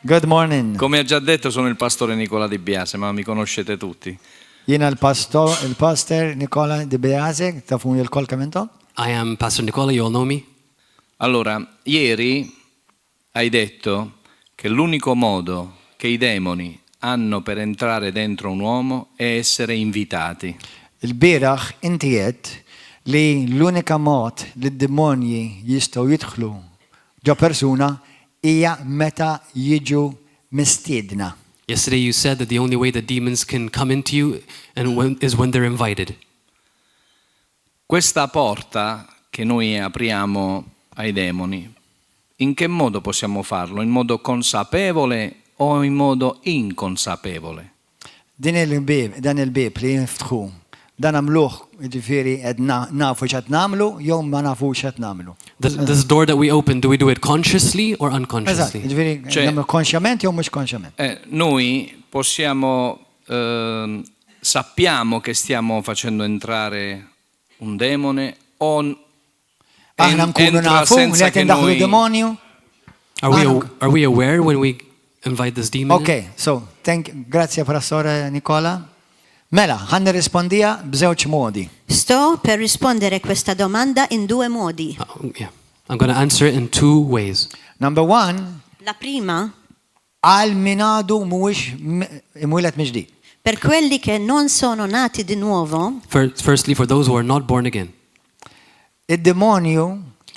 Good morning. Come ha già detto, sono il pastore Nicola Di Biase, ma mi conoscete tutti. Jiena il-pastor Nicola Di Biase, tafuni l-kol kemm intom? I am Pastor Nicola, you all know me. Allora, ieri hai detto che l'unico modo che i demoni hanno per entrare dentro un uomo è essere invitati. Il-bieraħ inti qed li l-unika mod li d-demonji jistgħu jidħlu ġo persuna hija meta jiġu mistiedna. Yesterday you said that the only way that demons can come into you is when they're invited. Questa porta che noi apriamo ai demoni, in che modo possiamo farlo? In modo consapevole o in modo inconsapevole? Dan il-bib li jinftħu, dan għamluh jiġifieri qed nafu x'qed nagħmlu jew ma nafux x'qed nagħmlu. This door that we open, do we do it consciously or Eżatt, unconsciously? jiġifieri nagħmlu konxjament jew mhux konxjament. Noi possiamo, sappiamo che stiamo facendo entrare un demone o Aħna nkunu entra nafu li senza qed che indaħlu noi... demonju. Are we aware when we invite this demon? in? Ok, so, grazie Professore Nicola. Mela, ħan nirrispondija b'żewġ modi. Sto per rispondere questa domanda in due modi. Yeah. I'm going to answer it in two ways. Number one, La prima, għal minadu mhuwiex imwieled miġdid. per quelli che non sono nati di nuovo, Firstly, for those who are not born again. Id-demonju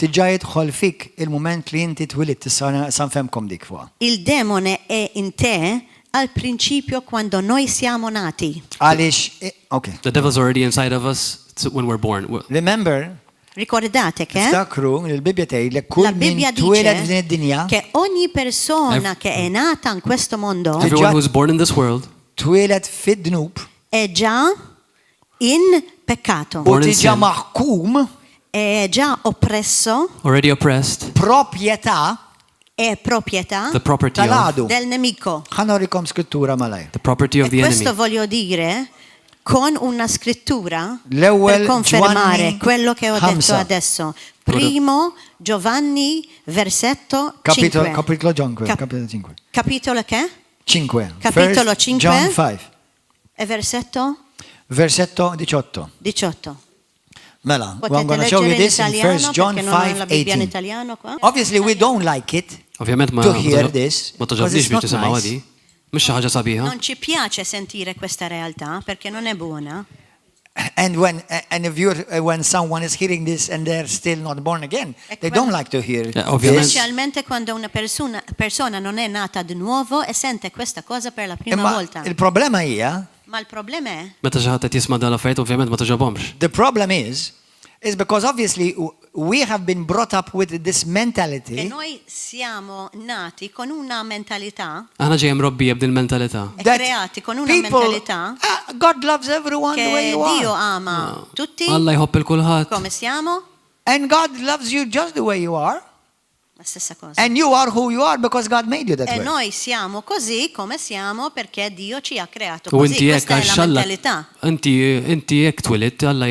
tiġa jidħol fik il-moment li inti twilid sanfemkom dik fuq. il demone è in te al principio quando noi siamo nati. Għaliex, ok. The devil's already inside of us when we're born. Remember, Ricordate che stakru il-Bibja tgħid kull la min Bibbia twiled f'din dice id-dinja che ogni persona che è nata in questo mondo Everyone who's born in this world twiled fid-dnub è già in peccato, u Born in tiġa sin. maħkum è già oppresso, already oppressed, proprjetà è proprietà the property of tal-għadu. del nemico. Ħanorikom skrittura malaj. the property of E the questo enemy. voglio dire con una scrittura L-ewwel per confermare Giovanni quello che ho detto 5. adesso. Primo Giovanni versetto 5. Capitolo 5. Cap- Capitolo 5. Capitolo che? 5. Capitolo First 5. John 5. E versetto Versetto 18. 18. Mela, I'm Potete going to show you leggere in this in italiano 1 John perché non ho la Bibbia in 5:18. italiano qua. Obviously we don't like it Ovvjament ma to hear this ma because taġobniex it's biex not tisimgħu nice. di. Mhux xi ħaġa sabiħa. Non ci piace sentire questa realtà perché non è buona. And when someone is hearing this and they're still not born again, they don't like to hear ovviamente. this. Specialmente quando una persona non è nata di nuovo e sente questa cosa per la prima Imma volta. il problema hija, Ma il problema è Meta xi ħadd qed jisma' dan l-affarijiet ovvjament ma taġobhomx. the problem is because obviously we have been brought up with this che mentality noi siamo nati con una mentalità Aħna ġejjem robbija b'din mentalità. e that creati con una people, mentalità God loves everyone the way che you Dio are. ama tutti Alla jħobb il-kulħadd. come siamo, And God loves you just the way you are. la stessa cosa. And you are who you are because God made you that E way. noi siamo così come siamo perché Dio ci ha creato U così. inti hekk Questa è għax la Alla mentalità. inti hekk twilit Alla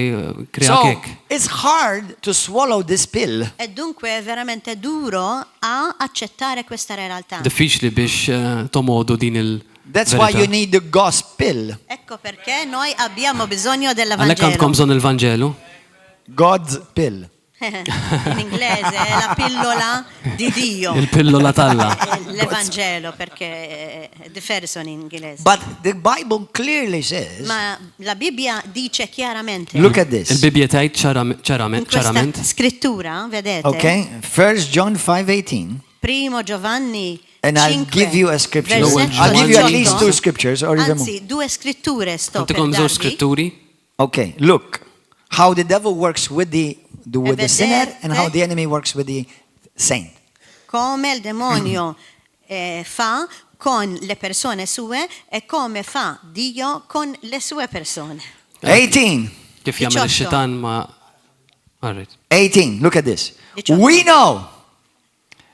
kreak So hekk. it's hard to swallow this pill E dunque è veramente duro a accettare questa realtà. Diffiċli biex tomodu din il That's why you need the gospel. Ecco perché noi abbiamo bisogno Għalhekk dell'Evangelo. għandkom bżonn il-Vanġelu. God's pill. In inglese è la pillola di Dio. Il-pillola talla. L'Evangelo perché è diverso in inglese. But the Bible clearly says, Ma la Bibbia dice chiaramente look at this. Il-Bibja tgħid in questa ċarament. scrittura, vedete? Okay, 1 John 5:18. Primo Giovanni And I'll 5, give you a scripture. versetto I'll give you at 18. least two scriptures or even more. Anzi, due scritture sto per Għantikom żewġ darvi. skritturi. Okay, look how the devil works with the sinner and how vedete? the enemy works with the saint. Come il demonio fa con le persone sue e come fa Dio con le sue persone. 18. Kif jagħmel 18. ix-xitan ma. Alright. 18. Look at this. 18. We know.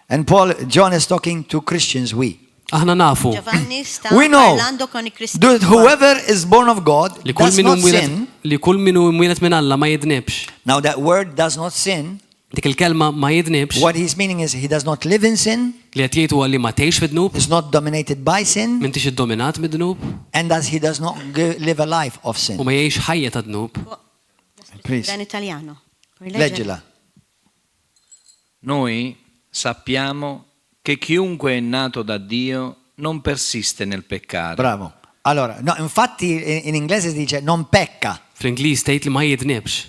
And John is talking to Christians, we. Aħna nafu Giovanni sta We know parlando con i cristiani. that whoever is born of God li kull does minu not sin. mwilet minn Alla ma jidnibx. Now that word does not sin dik il-kelma ma jidnibx what he's meaning is he does not live in sin, li qed jgħidu li ma tgħix fid-dnub, is not dominated by sin, m'intix iddominat mid-dnub and thus he does not live a life of u sin. ma jgħix ħajja ta' dnub. Please. In italiano. Puoi leggere? Leggila. Noi sappiamo che chiunque è nato da Dio non persiste nel peccare. Bravo. Allora, no, infatti in inglese si dice non pecca. Fl-Ingliż tgħid li ma jidnibx.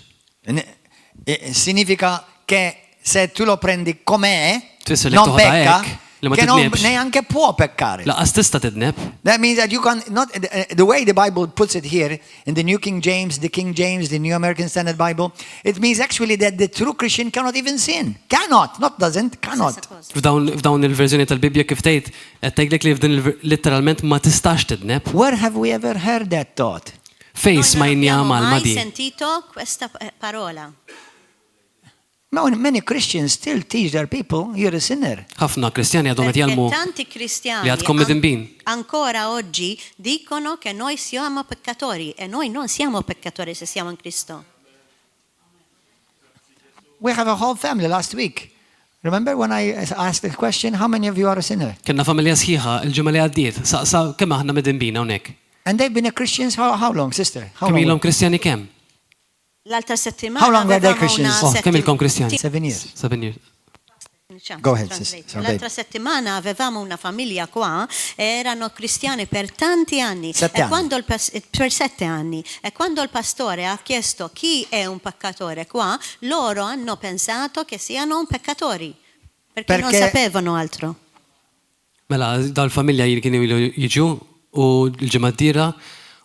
Significa che se tu lo prendi com'è, Tfisser li non toħodha pecca, hekk, li ma che non, tidnibx. neanche può peccare. Laqas tista' tidneb. That means that you can not the way the Bible puts it here in the New King James, the King James, the New American Standard Bible, it means actually that the true Christian cannot even sin. Cannot, not doesn't, cannot. Stessa cosa. F'dawn il-verżjoni tal-Bibja kif tgħid qed tgħidlek li f'din letteralment ma tistax tidneb. Where have we ever heard that thought? Fejn Noi non smajnija abbiamo mal mai di. sentito questa parola. No, many Christians still teach their people you're a sinner. Ħafna Kristjani għadhom qed Perché jalmu tanti cristiani li għadkom midinbin. ancora oggi dicono che noi siamo peccatori e noi non siamo peccatori se siamo in Cristo. We have a whole family last week. Remember when I asked the question, how many of you are a sinner? Kenna familja sħiħa il-ġimgħa li għaddiet. Sa kemm aħna midinbin hawnhekk? And they've been a Christians how long, sister? How Kemm long? ilhom Kristjani kemm? L'altra settimana How long were they avevamo Christians? una Oh, kemm ilkom Kristjani? 7 years. 7 years. Diciamo, Go ahead, translate. sister. L'altra settimana avevamo una famiglia qua e erano cristiani per tanti anni. Sette anni. Per 7 anni. E quando il pastore ha chiesto chi è un peccatore qua, loro hanno pensato che siano un peccatori. Perché non Perché- sapevano altro. Mela, dal-familja kienu jiġu u l-ġimgħa d-dira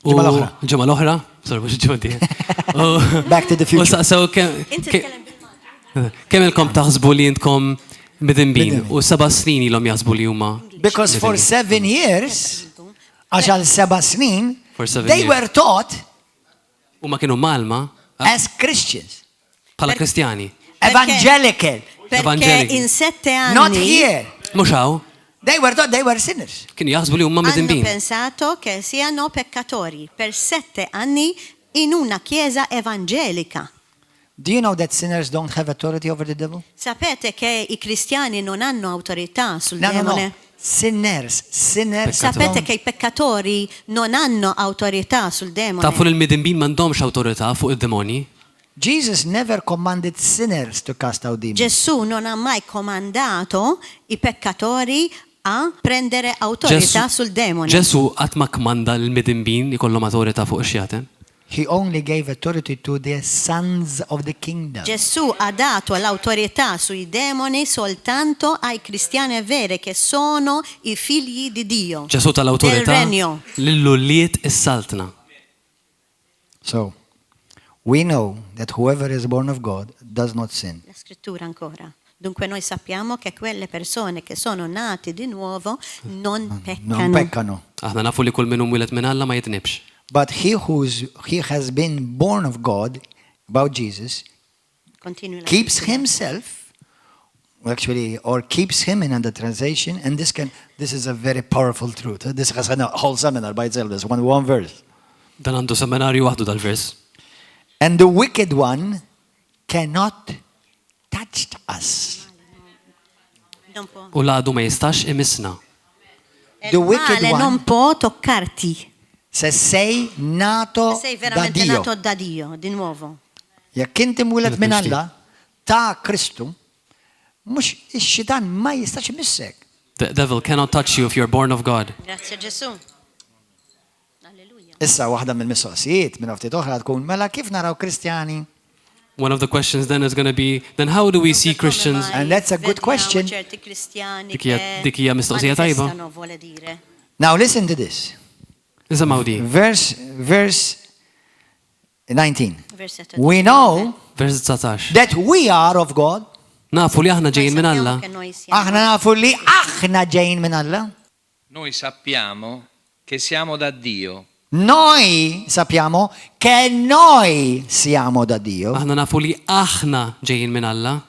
u Ġimgħa l-oħra. l-ġimgħa l-oħra, sorry mhux il-ġimgħa d-dira. Back to the U future. saqsew Inti tkellem bil-Malti. kemm ilkom taħsbu li intkom midinbin Midinbin. u 7 snin ilhom jaħsbu li huma Because for 7 years, għaxal 7 snin, For 7 they years. were taught huma kienu malma as Christians, bħala Kristjani. evangelical, Perché Evangelici. in 7 not anni here. Mhux hawn, They were taught they were sinners. kienu jaħsbu li huma hanno midinbin. pensato che siano peccatori. Per 7 anni in una chiesa evangelica. Do you know that sinners don't have authority over the devil? Sapete che i cristiani non hanno autorità sul No, no, demone? no. Sinners. Sapete che i peccatori non hanno autorità sul demone? Tafu li l-midinbin m'għandhomx awtorità fuq id-demoni. Jesus never commanded sinners to cast out demons. Gesù non ha mai comandato i peccatori a prendere autorità sul demone. Ġesu qatt ma kmanda l-midinbin ikollhom awtorità fuq ix-xjaten. He only gave authority to the sons of the kingdom. Gesù ha dato l'autorità sui demoni soltanto ai cristiani veri che sono i figli di Dio. Ġesu Del tal-awtorità regno. lill-ulliet is-saltna. So, we know that whoever is born of God does not sin. La scrittura ancora. Dunque noi sappiamo che quelle persone che sono nate di nuovo non Non peccano. peccano. Aħna nafu li kull min wieled minn Alla ma jitnibx. But he has been born of God, about Jesus, Continui la keeps scrittura. himself, actually, or keeps him in another translation, and this is a very powerful truth. This has a whole seminar by itself, this one verse. Dan għandu seminarju waħdu dal-vers. And the wicked one cannot touch us. Non può. U l-għadu ma jistax imisna. E The il wicked male one- non può toccarti. Se sei nato Sei da veramente Dio. nato da Dio, di nuovo. Jekk inti mwiled Qiegħed minn nixtieq. Alla ta' Kristu, mhux ix-xitan ma jistax imissek. The devil cannot touch you if you're born of God. Grazie a Gesù. Alleluia. Issa waħda mill-mistoqsijiet minn ftit oħra tkun mela kif naraw Kristjani? One of the questions then is going to be, then how do we see Christians? And that's a good Vediamo question. certi cristiani Dik hija mistoqsija tajba. manifestano, vuole dire. Now listen to this. Nisimgħu di. Verse 19. Versetto We 19. know Vers 19. that we are of God. Nafu li aħna Noi ġejjin minn sappiamo Alla. che noi siamo- Aħna nafu li aħna ġejjin minn Alla. Noi sappiamo che siamo da Dio Noi sappiamo che noi siamo da Dio. Aħna nafu li aħna ġejjin minn Alla.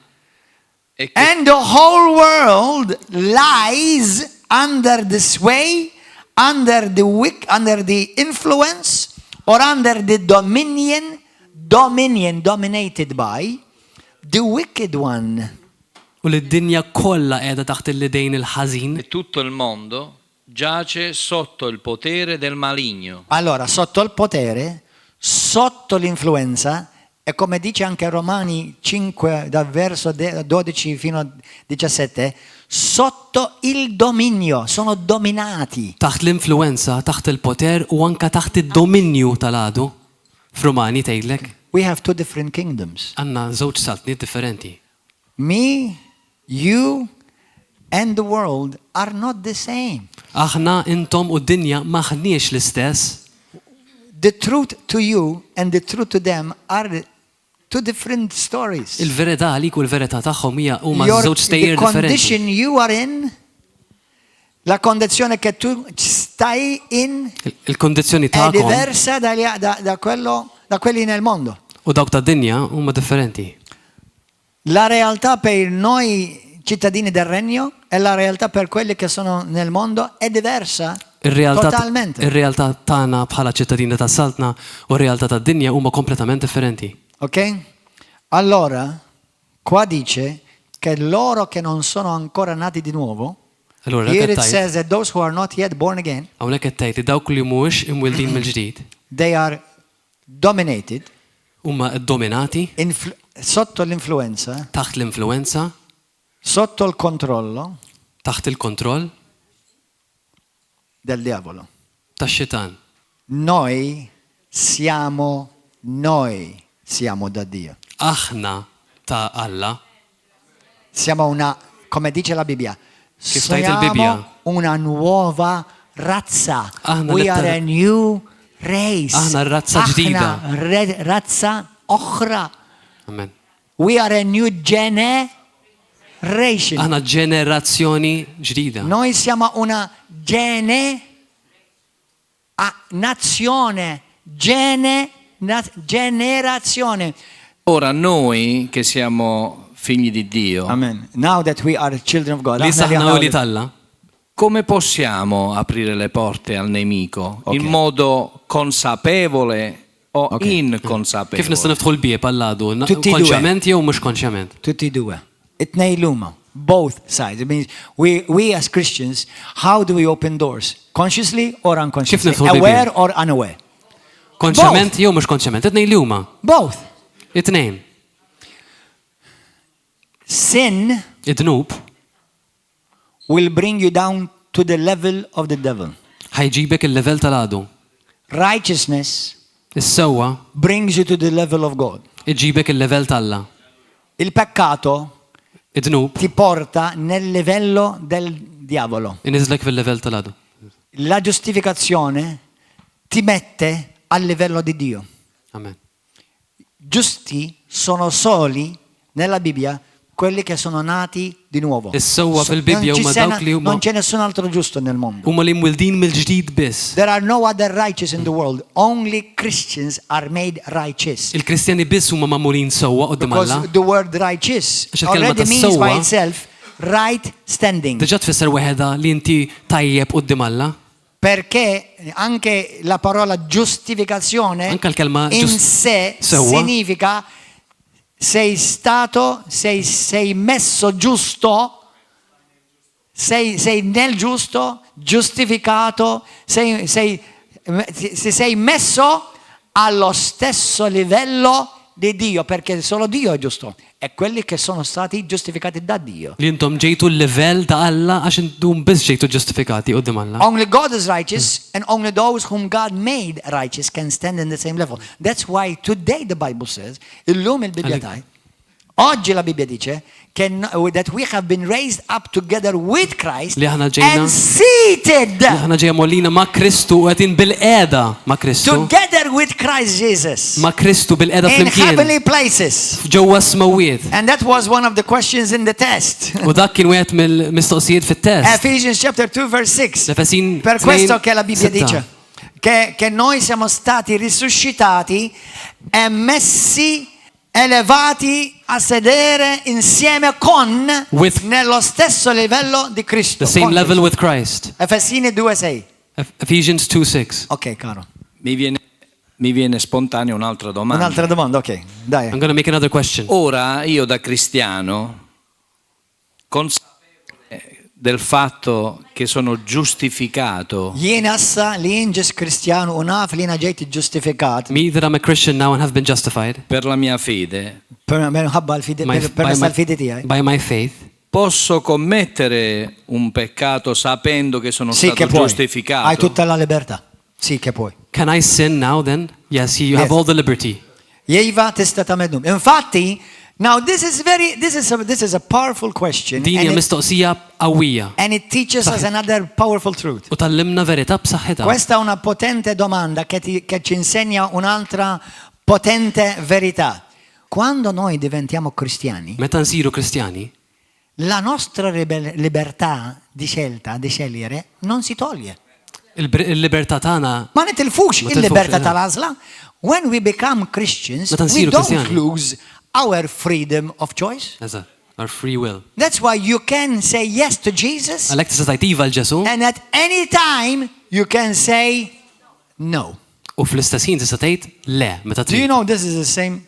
e che And the whole world lies under the sway, under the influence, or under the dominated by the wicked one. U li d-dinja kollha qiegħda taħt il-lidejn il-ħażin. E tutto il mondo giace sotto il potere del maligno. Allora, sotto il potere, sotto l'influenza, e come dice anche Romani 5, dal verso 12 fino a 17, sotto il dominio, sono dominati. Taħt l-influenza, taħt il-poter u anka taħt id-dominju tal-għadu. F'Romani tgħidlek We have two different kingdoms. għandna żewġ saltniet differenti. Me, you, and the world are not the same. Aħna intom u d-dinja maħniex l-istess. The truth to you and the truth to them are two different stories. Il-verità għalik u l-verità tagħhom hija huma The żewġ stejjer differenti. condition you are in, la condizione che tu stai in, Il-kondizzjoni è tagħkom diversa da quelli nel mondo. u dawk tad-dinja huma differenti. La realtà per noi cittadini del regno e la realtà per quelli che sono nel mondo è diversa totalmente. Ir-realtà tagħna bħala ċittadini tas-saltna u r-realtà tad-dinja huma kompletament differenti. Ok? Allora, qua dice che loro che non sono ancora nati di nuovo, Allura here it qed tgħid says that those who are not yet born again, hawnhekk qed tgħid li dawk li mhuwiex imwildin mill-ġdid they are dominated huma dominati sotto l'influenza, taħt l-influenza, sotto il controllo taħt il-kontroll del diavolo. tax-xitan. Noi siamo da Dio. Aħna ta' Alla, Siamo come dice la Bibbia, Kif tgħid il-Bibbja? siamo una nuova razza. Aħna We are a new race. Aħna razza ġdida. Razza oħra. amen. We are a new generation. Aħna ġenerazzjoni ġdida. Noi siamo una nazione, generazione. Ora noi che siamo figli di Dio, Amen. Now that we are children of God. Li aħna li saħna u li għandna- talla. come possiamo aprire le porte al nemico Ok. in modo consapevole o Ok. Kif inconsapevole? nistgħu niftħu l-bieb għall-għadu? Tutti e due. Konxjament jew mhux konxjament? Tutti e due. Itnej luma. Both sides. It means we as Christians, how do we open doors? Consciously or unconsciously? Kif nifhmu Aware or unaware? Konxjament jew mhux konxjament? It-tnejn li huma. Both. It-tnejn. Sin Id-dnub will bring you down to the level of the devil. ħajġibek il-level tal-għadu. Righteousness Is-sewwa brings you to the level of God. iġibek il-level tal-la. Il peccato Id-dnub ti porta nel livello del diavolo. iniżlek fil-level tal-għadu. La giustificazione ti mette al livello di Dio. Amen. Giusti sono soli nella Bibbia quelli che sono nati di nuovo. Is-sewwa fil-Bibja Non ci huma sia- dawk li huma non c'è nessun altro giusto nel mondo. huma li mwildin mill-ġdid biss. There are no other righteous in the world. Only Christians are made righteous. Il-Kristjani biss huma magħmulin sewwa qudiem Alla. Because the word righteous Għax il-kelma already ta' means by sewwa- itself right standing. Diġà tfisser weħeda li inti tajjeb qudiem Alla. Perché anche la parola giustificazione Anche il kelma in sé sewwa. significa sei messo giusto, sei nel giusto, giustificato, sei messo allo stesso livello di Dio, perché solo Dio è giusto e quelli che sono stati giustificati da Dio. Li intom ġejtu l-level ta' Alla għax intom biss ġejtu ġustifikati qudiem Alla. Only God is righteous, and only those whom God made righteous can stand in the same level. That's why today the Bible says, illum il-Bibbia taj, oggi la Bibbia dice che that we have been raised up together with Christ Li aħna ġejna- and seated Aħna ġejja mollina ma' Kristu u qegħdin bil-qiegħda ma' Kristu. together with Christ Jesus Ma' Kristu bil-qiegħda in flimkien. heavenly places. Ġewwa smawiet. And that was one of the questions in the test. U dak kien wieħed mill-mistoqsijiet fit-test. Ephesians chapter 2 verse 6. Efesin Per 2, questo che la Bibbia 6. dice che noi siamo stati risuscitati e messi, elevati a sedere insieme con With- nello stesso livello di Cristo. The same Con level Cristo. with Christ. Efesini 2:6. Ephesians 2:6. Ok, caro. Mi viene mi viene spontanea un'altra domanda. Un'altra domanda, ok, dai. I'm going to make another question. Ora io da cristiano, consapevole del fatto che sono giustificato Jienassa linġis Kristjanu u naf li jiena ġejt ġustifikat Me that I'm a Christian now and have been justified per la mia fede, minħabba permezz tal-fidi tiegħi. by my faith, posso commettere un peccato sapendo che sono Sì, che stato puoi. Hai giustificato? tutta la libertà. Sì, che puoi. can I sin now then? Yes, you have Yes. all the liberty. Jejva tista tagħmel dum. Infatti, now this is a powerful question Din hija mistoqsija qawwija and it teaches us another powerful truth. u tallimna verità b'saħħitha. Questa è una potente domanda che ci insegna un'altra potente verità. Quando noi diventiamo cristiani, Meta nsiru Kristjani, la nostra libertà di scelta, di scegliere, non si toglie. il-libertà tagħna Ma nitilfux Ma il-libertà tilfux, tal-għażla. When we become Christians, Meta we nsiru don't Kristjani. lose our freedom of choice. eżatt, our free will. That's why you can say yes to Jesus, Għalhekk tista' tgħid iva l-Ġesu and at any time you can say no. u fl-istess ħin tista' tgħid le meta Do you trid. know this is the same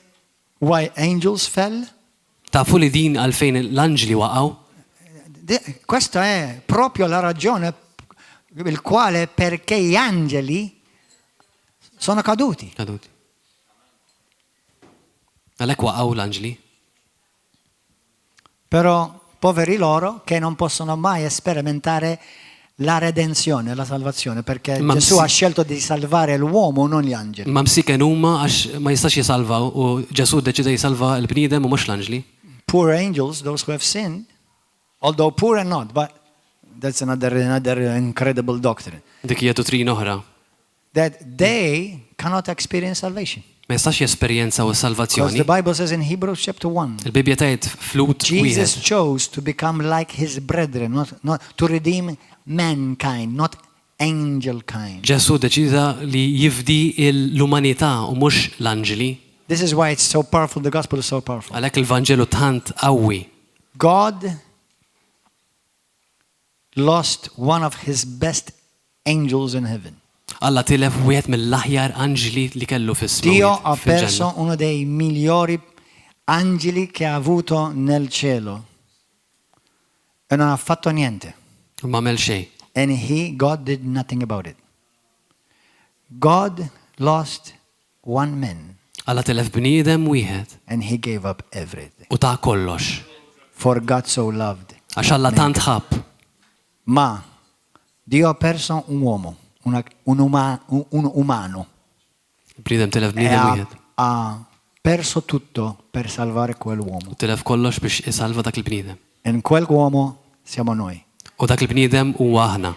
why angels fell? Tafu li din għalfejn l-anġli waqgħu? Questa è proprio la ragione il quale perché gli angeli sono caduti. Kaduti. Għalhekk waqgħu l-anġli. Però poveri loro che non possono mai sperimentare la redenzione, la salvazione, perché Ma Gesù sì. ha scelto di salvare l'uomo, non gli angeli. Ma msiken huma għax ma jistax jisalvaw u Ġesu deċida jisalva l-bniedem u mhux l-anġli. Poor angels, those who have sinned, although poor and not, but that's another incredible doctrine, Dik hija dottrina oħra. that they cannot experience salvation. Ma jistax jesperjenzaw Because is-salvazzjoni. the Bible says in Hebrews chapter 1, Il-Bibja tgħid flut Jesus wieħed. chose to become like his brethren, not to redeem mankind, not angel kind. Ġesu deċida li jifdi l-umanità u mhux l-anġli. This is why it's so powerful, the gospel is so powerful. Għalhekk il-Vanġelu tant qawwi. God lost one of his best angels in heaven. Alla tilef wieħed mill-aħjar anġli li kellu Dio ha fis-smawiet perso uno dei migliori angeli che ha avuto nel cielo e non ha fatto niente. Ma m'għamel xejn. And God did nothing about it. God lost one man Alla tilef bniedem wieħed and he gave up everything. u ta' kollox. For God so loved. Għax Alla tant ħabb. Ma Dio ha perso un uomo, un umano. Bniedem tilef E bniedem wieħed. ha perso tutto per salvare U quell'uomo. tilef kollox biex isalva dak il-bniedem. E quell'uomo siamo noi. U dak il-bniedem huwa aħna.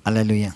Alleluia.